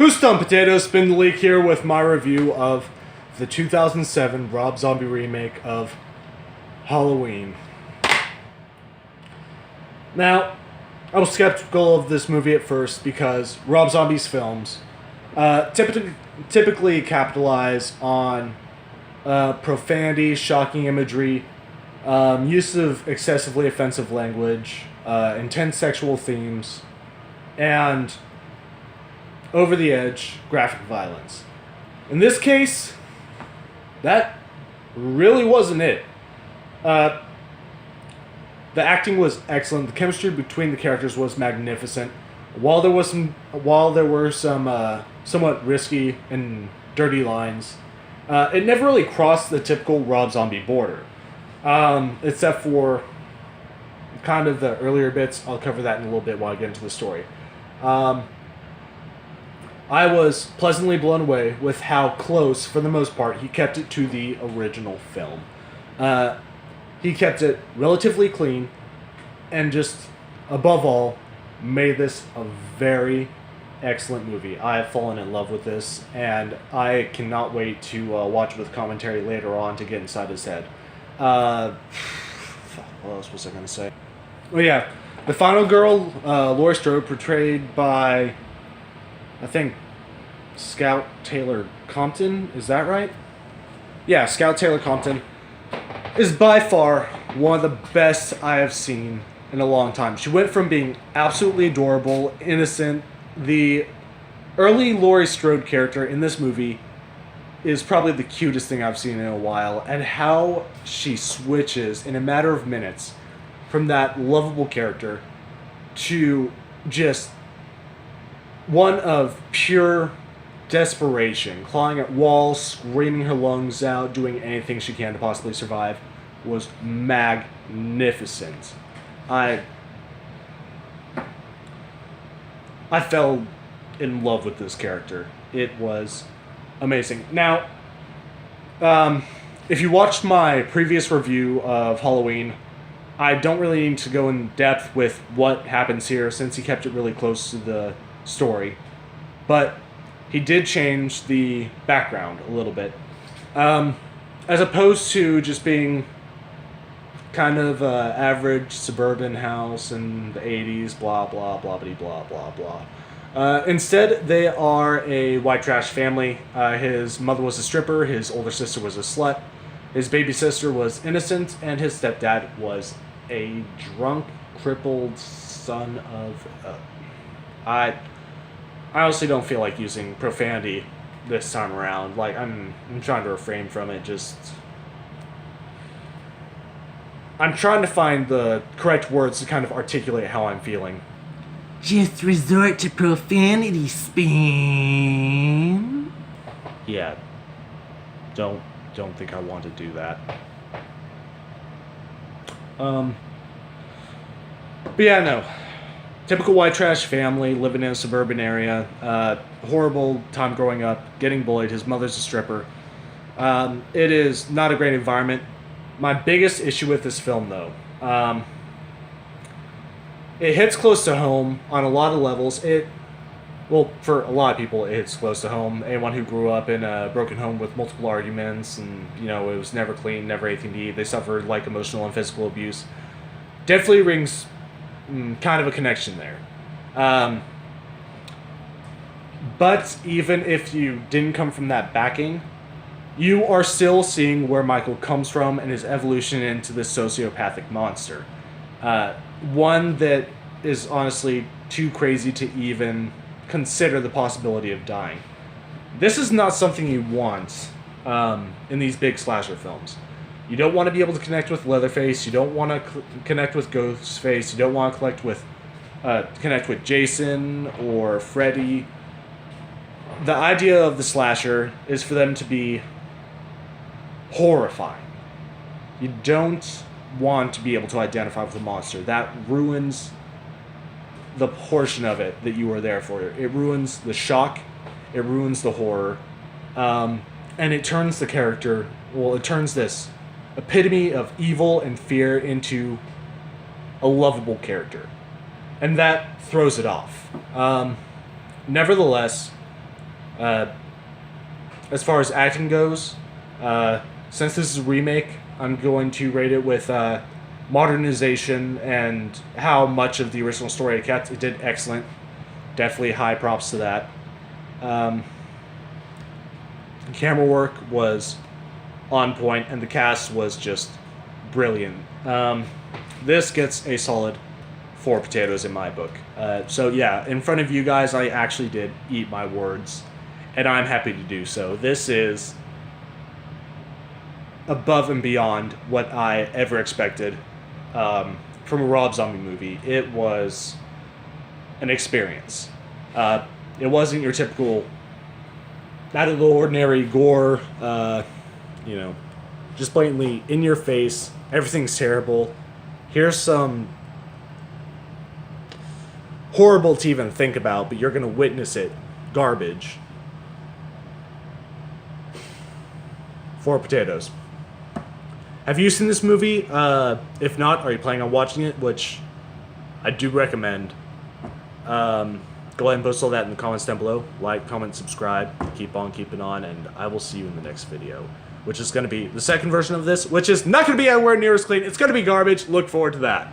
Who's Stumped Potatoes? Spin the Leak here with my review of the 2007 Rob Zombie remake of Halloween. Now, I was skeptical of this movie at first because Rob Zombie's films typically capitalize on profanity, shocking imagery, use of excessively offensive language, intense sexual themes, and over-the-edge graphic violence. In this case, that really wasn't it. The acting was excellent. The chemistry between the characters was magnificent. While there were some somewhat risky and dirty lines, it never really crossed the typical Rob Zombie border, except for kind of the earlier bits. I'll cover that in a little bit while I get into the story. I was pleasantly blown away with how close, for the most part, he kept it to the original film. He kept it relatively clean, and just, above all, made this a very excellent movie. I have fallen in love with this, and I cannot wait to watch it with commentary later on to get inside his head. What else was I going to say? Oh yeah, the final girl, Laurie Strode, portrayed by, I think, Scout Taylor Compton, is that right? Yeah, Scout Taylor Compton is by far one of the best I have seen in a long time. She went from being absolutely adorable, innocent. The early Laurie Strode character in this movie is probably the cutest thing I've seen in a while, and how she switches in a matter of minutes from that lovable character to just one of pure desperation, clawing at walls, screaming her lungs out, doing anything she can to possibly survive, was magnificent. I fell in love with this character. It was amazing. Now, if you watched my previous review of Halloween, I don't really need to go in depth with what happens here since he kept it really close to the story. But he did change the background a little bit. As opposed to just being kind of average suburban house in the 80s, blah, blah, blah, blah, blah, blah. Instead, they are a white trash family. His mother was a stripper, his older sister was a slut, his baby sister was innocent, and his stepdad was a drunk, crippled son of... I honestly don't feel like using profanity this time around. Like, I'm trying to refrain from it, just... I'm trying to find the correct words to kind of articulate how I'm feeling. Just resort to profanity, Spam. Yeah. Don't think I want to do that. But yeah, no. Typical white trash family living in a suburban area. Horrible time growing up, getting bullied. His mother's a stripper. It is not a great environment. My biggest issue with this film, though, it hits close to home on a lot of levels. For a lot of people, it hits close to home. Anyone who grew up in a broken home with multiple arguments and, it was never clean, never anything to eat. They suffered, like, emotional and physical abuse. Definitely rings kind of a connection there. But even if you didn't come from that backing, you are still seeing where Michael comes from and his evolution into this sociopathic monster. One that is honestly too crazy to even consider the possibility of dying. This is not something you want in these big slasher films. You don't want to be able to connect with Leatherface. You don't want to connect with Ghostface. You don't want to connect with Jason or Freddy. The idea of the slasher is for them to be horrifying. You don't want to be able to identify with the monster. That ruins the portion of it that you were there for. It ruins the shock. It ruins the horror. And it turns the character... Well, it turns this epitome of evil and fear into a lovable character. And that throws it off. Nevertheless, As far as acting goes, since this is a remake, I'm going to rate it with modernization and how much of the original story it kept. It did excellent. Definitely high props to that. Camera work was on point, and the cast was just brilliant. This gets a solid 4 potatoes in my book. So yeah, in front of you guys, I actually did eat my words, and I'm happy to do so. This is above and beyond what I ever expected from a Rob Zombie movie. It was an experience. It wasn't your typical out of the ordinary gore, just blatantly in your face, everything's terrible. Here's some horrible to even think about, but you're going to witness it. Garbage. 4 potatoes. Have you seen this movie? If not, are you planning on watching it? Which I do recommend. Go ahead and post all that in the comments down below. Like, comment, subscribe. Keep on keeping on, and I will see you in the next video, which is going to be the second version of this, which is not going to be anywhere near as clean. It's going to be garbage. Look forward to that.